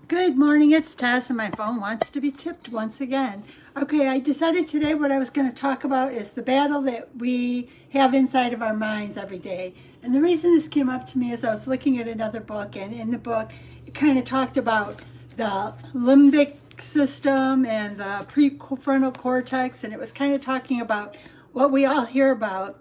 Good morning, it's Tess, and my phone wants to be tipped once again. Okay, I decided today what I was going to talk about is the battle that we have inside of our minds every day. And the reason this came up to me is I was looking at another book, and in the book, it kind of talked about the limbic system and the prefrontal cortex, and it was kind of talking about what we all hear about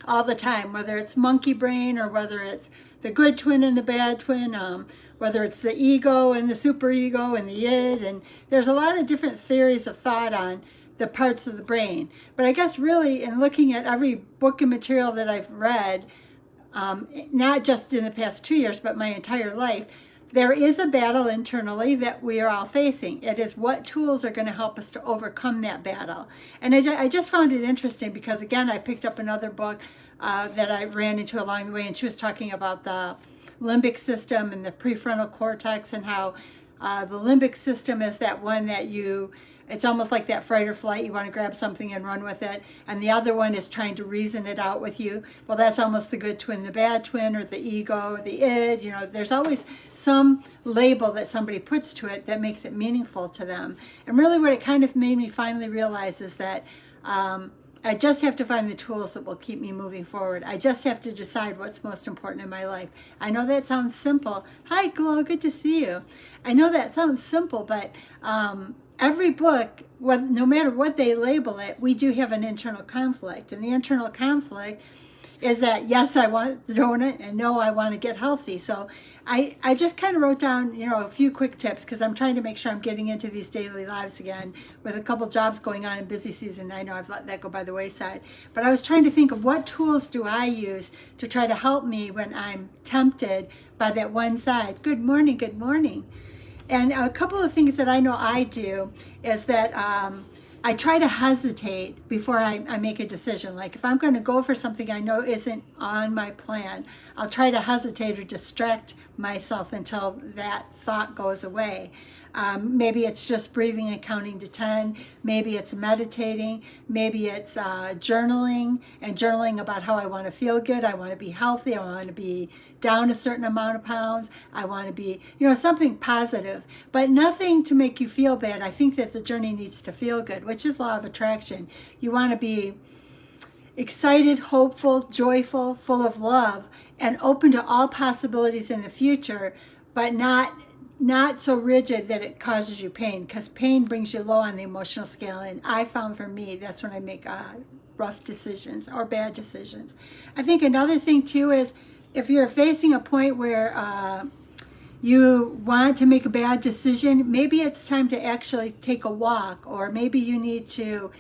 all the time, whether it's monkey brain or whether it's the good twin and the bad twin, whether it's the ego and the superego and the id, and there's a lot of different theories of thought on the parts of the brain. But I guess really in looking at every book and material that I've read, not just in the past 2 years, but my entire life, there is a battle internally that we are all facing. It is what tools are going to help us to overcome that battle. And I just found it interesting because, again, I picked up another book that I ran into along the way, and she was talking about the limbic system and the prefrontal cortex, and how the limbic system is that one that it's almost like that fight or flight. You want to grab something and run with it. And the other one is trying to reason it out with you. Well, that's almost the good twin, the bad twin, or the ego, or the id. You know, there's always some label that somebody puts to it that makes it meaningful to them. And really what it kind of made me finally realize is that I just have to find the tools that will keep me moving forward. I just have to decide what's most important in my life. I know that sounds simple. Hi, Glow, good to see you. I know that sounds simple, but every book, no matter what they label it, we do have an internal conflict. And the internal conflict is that, yes, I want the donut, and no, I want to get healthy. So I just kind of wrote down, a few quick tips, because I'm trying to make sure I'm getting into these daily lives again with a couple jobs going on in busy season. I know I've let that go by the wayside. But I was trying to think of what tools do I use to try to help me when I'm tempted by that one side. Good morning, good morning. And a couple of things that I know I do is that I try to hesitate before I make a decision. Like if I'm going to go for something I know isn't on my plan, I'll try to hesitate or distract myself until that thought goes away. Maybe it's just breathing and counting to 10. Maybe it's meditating. Maybe it's journaling, and journaling about how I want to feel good. I want to be healthy. I want to be down a certain amount of pounds. I want to be, something positive, but nothing to make you feel bad. I think that the journey needs to feel good, which is law of attraction. You want to be excited, hopeful, joyful, full of love, and open to all possibilities in the future, but not so rigid that it causes you pain, because pain brings you low on the emotional scale. And I found for me, that's when I make rough decisions or bad decisions. I think another thing too is if you're facing a point where you want to make a bad decision, maybe it's time to actually take a walk, or maybe you need to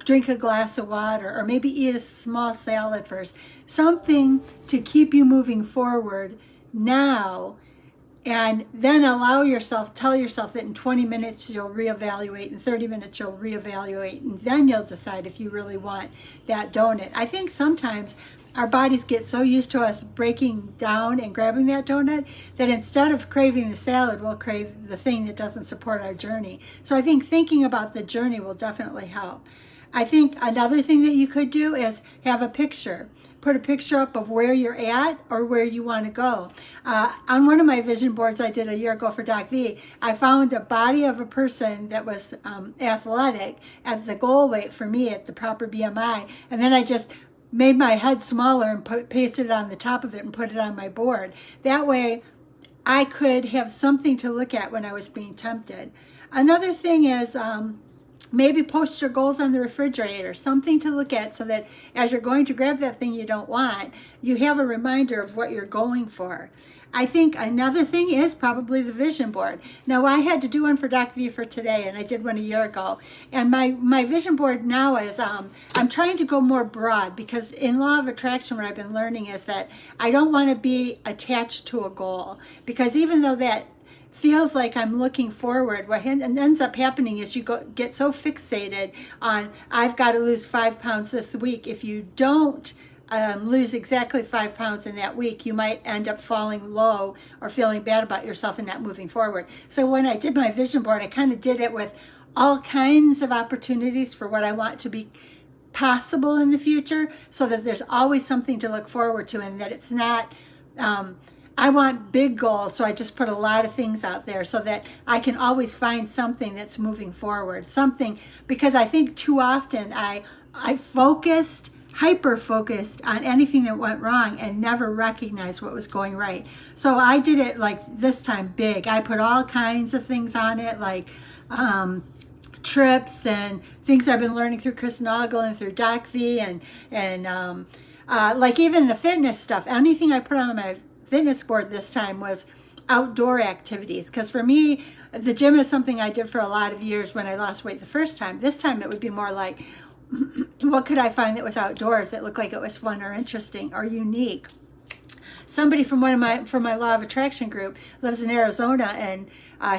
drink a glass of water, or maybe eat a small salad first. Something to keep you moving forward now. And then tell yourself that in 20 minutes you'll reevaluate, in 30 minutes you'll reevaluate, and then you'll decide if you really want that donut. I think sometimes our bodies get so used to us breaking down and grabbing that donut that instead of craving the salad, we'll crave the thing that doesn't support our journey. So I think thinking about the journey will definitely help. I think another thing that you could do is have a picture. Put a picture up of where you're at or where you want to go. On one of my vision boards I did a year ago for Doc V, I found a body of a person that was athletic at the goal weight for me at the proper BMI. And then I just made my head smaller and pasted it on the top of it and put it on my board. That way I could have something to look at when I was being tempted. Another thing is, maybe post your goals on the refrigerator, something to look at so that as you're going to grab that thing you don't want, you have a reminder of what you're going for. I think another thing is probably the vision board. Now, I had to do one for Doc V for today, and I did one a year ago. And my vision board now is, I'm trying to go more broad, because in law of attraction, what I've been learning is that I don't want to be attached to a goal, because even though that feels like I'm looking forward, what ends up happening is you get so fixated on, I've got to lose 5 pounds this week. If you don't lose exactly 5 pounds in that week, you might end up falling low or feeling bad about yourself and not moving forward. So when I did my vision board, I kind of did it with all kinds of opportunities for what I want to be possible in the future, so that there's always something to look forward to, and that it's not I want big goals, so I just put a lot of things out there so that I can always find something that's moving forward. Something, because I think too often I focused, hyper focused on anything that went wrong and never recognized what was going right. So I did it like this time big. I put all kinds of things on it, like trips and things I've been learning through Chris Noggle and through Doc V, and like even the fitness stuff. Anything I put on my fitness board this time was outdoor activities, because for me the gym is something I did for a lot of years when I lost weight the first time. This time it would be more like, what could I find that was outdoors that looked like it was fun or interesting or unique? Somebody from my Law of Attraction group lives in Arizona, and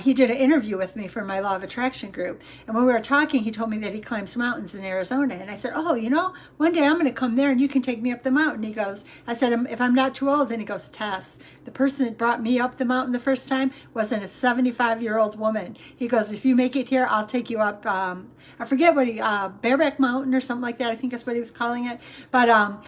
he did an interview with me for my Law of Attraction group. And when we were talking, he told me that he climbs mountains in Arizona. And I said, oh, you know, one day I'm going to come there and you can take me up the mountain. He goes, I said, if I'm not too old. And he goes, Tess, the person that brought me up the mountain the first time wasn't a 75-year-old woman. He goes, if you make it here, I'll take you up. I forget what Bareback Mountain or something like that. I think that's what he was calling it. But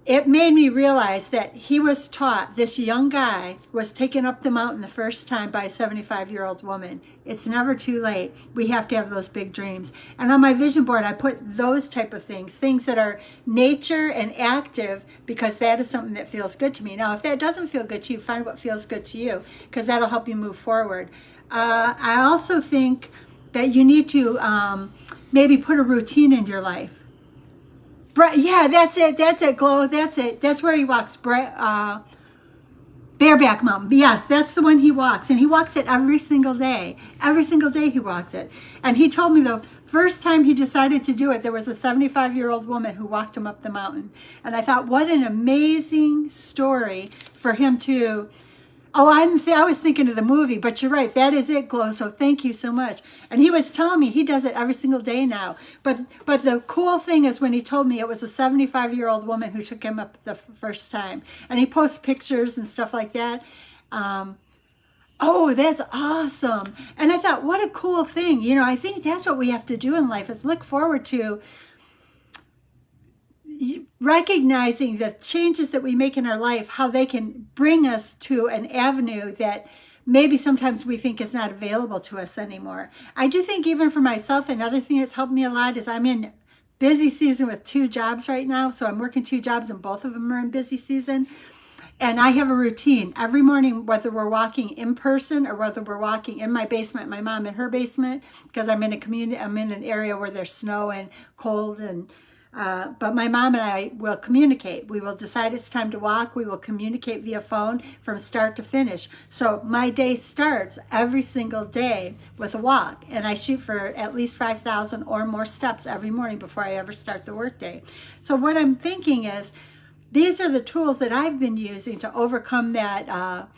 it made me realize that he was taught, this young guy was taken up the mountain the first time by a 75-year-old woman. It's never too late. We have to have those big dreams. And on my vision board, I put those type of things that are nature and active, because that is something that feels good to me. Now, if that doesn't feel good to you, find what feels good to you, because that'll help you move forward. I also think that you need to maybe put a routine in your life. Yeah, that's it, Glow. That's it. That's where he walks. Bareback Mountain. Yes, that's the one he walks. And he walks it every single day. Every single day he walks it. And he told me the first time he decided to do it, there was a 75-year-old woman who walked him up the mountain. And I thought, what an amazing story for him to... Oh, I was thinking of the movie, but you're right. That is it, Glow. So thank you so much. And he was telling me he does it every single day now. But the cool thing is when he told me it was a 75-year-old woman who took him up the first time. And he posts pictures and stuff like that. Oh, that's awesome. And I thought, what a cool thing. You know, I think that's what we have to do in life, is look forward to recognizing the changes that we make in our life, how they can bring us to an avenue that maybe sometimes we think is not available to us anymore. I do think, even for myself, another thing that's helped me a lot is I'm in busy season with 2 jobs right now. So I'm working 2 jobs and both of them are in busy season. And I have a routine every morning, whether we're walking in person or whether we're walking in my basement, my mom in her basement, because I'm in a community, I'm in an area where there's snow and cold, and but my mom and I will communicate. We will decide it's time to walk. We will communicate via phone from start to finish. So my day starts every single day with a walk, and I shoot for at least 5,000 or more steps every morning before I ever start the workday. So what I'm thinking is, these are the tools that I've been using to overcome that,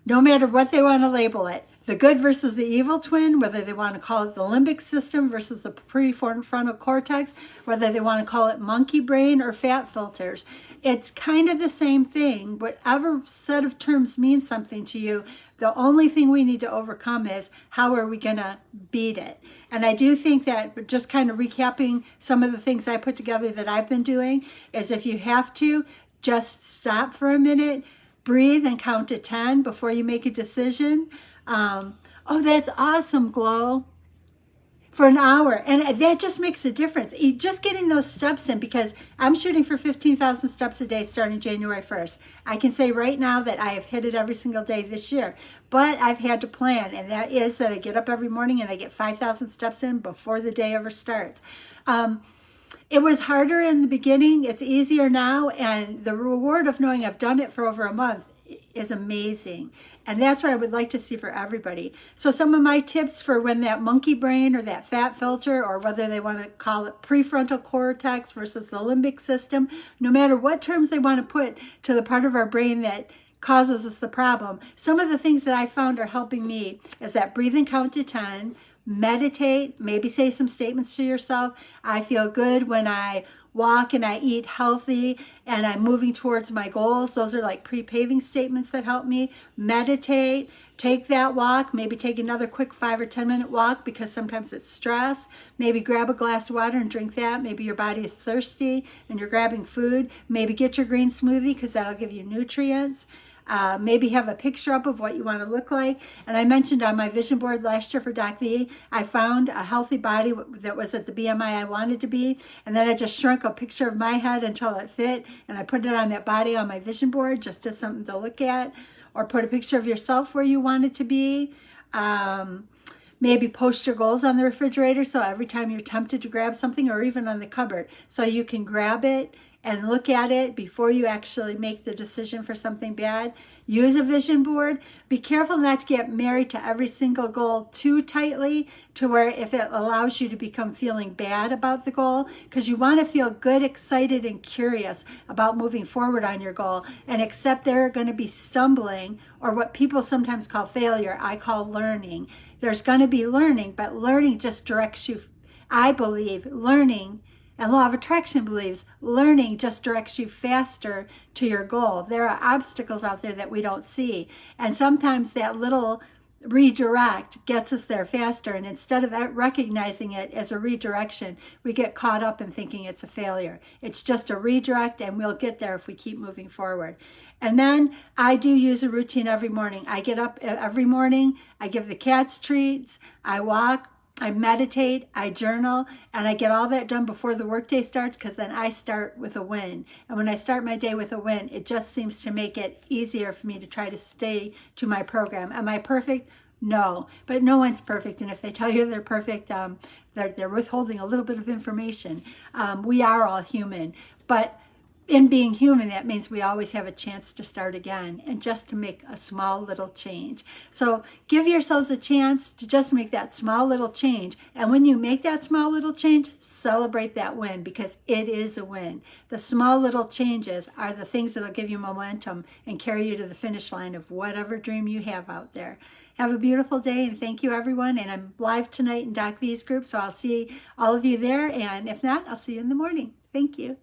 no matter what they want to label it, the good versus the evil twin, whether they want to call it the limbic system versus the prefrontal cortex, whether they want to call it monkey brain or fat filters. It's kind of the same thing. Whatever set of terms means something to you, the only thing we need to overcome is, how are we going to beat it? And I do think that, just kind of recapping some of the things I put together that I've been doing, is if you have to, just stop for a minute, breathe and count to 10 before you make a decision. Oh, that's awesome, Glow. For an hour. And that just makes a difference. Just getting those steps in, because I'm shooting for 15,000 steps a day starting January 1st. I can say right now that I have hit it every single day this year. But I've had to plan, and that is that I get up every morning and I get 5,000 steps in before the day ever starts. It was harder in the beginning. It's easier now. And the reward of knowing I've done it for over a month is amazing. And that's what I would like to see for everybody. So some of my tips for when that monkey brain or that fat filter, or whether they want to call it prefrontal cortex versus the limbic system, no matter what terms they want to put to the part of our brain that causes us the problem, some of the things that I found are helping me is that breathe and count to 10, meditate, maybe say some statements to yourself. I feel good when I walk and I eat healthy and I'm moving towards my goals. Those are like pre-paving statements that help me. Meditate, take that walk, maybe take another quick 5 or 10 minute walk, because sometimes it's stress. Maybe grab a glass of water and drink that. Maybe your body is thirsty and you're grabbing food. Maybe get your green smoothie, because that'll give you nutrients. Maybe have a picture up of what you want to look like. And I mentioned on my vision board last year for Doc V, I found a healthy body that was at the BMI I wanted to be. And then I just shrunk a picture of my head until it fit. And I put it on that body on my vision board just as something to look at. Or put a picture of yourself where you want it to be. Maybe post your goals on the refrigerator, so every time you're tempted to grab something, or even on the cupboard, so you can grab it and look at it before you actually make the decision for something bad. Use a vision board. Be careful not to get married to every single goal too tightly, to where if it allows you to become feeling bad about the goal, because you want to feel good, excited, and curious about moving forward on your goal, and accept there are going to be stumbling, or what people sometimes call failure, I call learning. There's going to be learning, but learning just directs you. I believe learning, and law of attraction believes learning just directs you faster to your goal. There are obstacles out there that we don't see. And sometimes that little redirect gets us there faster. And instead of recognizing it as a redirection, we get caught up in thinking it's a failure. It's just a redirect, and we'll get there if we keep moving forward. And then I do use a routine every morning. I get up every morning, I give the cats treats, I walk, I meditate, I journal, and I get all that done before the workday starts, because then I start with a win. And when I start my day with a win, it just seems to make it easier for me to try to stay to my program. Am I perfect? No, but no one's perfect. And if they tell you they're perfect, they're withholding a little bit of information. We are all human, but in being human, that means we always have a chance to start again, and just to make a small little change. So give yourselves a chance to just make that small little change. And when you make that small little change, celebrate that win, because it is a win. The small little changes are the things that'll give you momentum and carry you to the finish line of whatever dream you have out there. Have a beautiful day, and thank you, everyone. And I'm live tonight in Doc V's group, so I'll see all of you there. And if not, I'll see you in the morning. Thank you.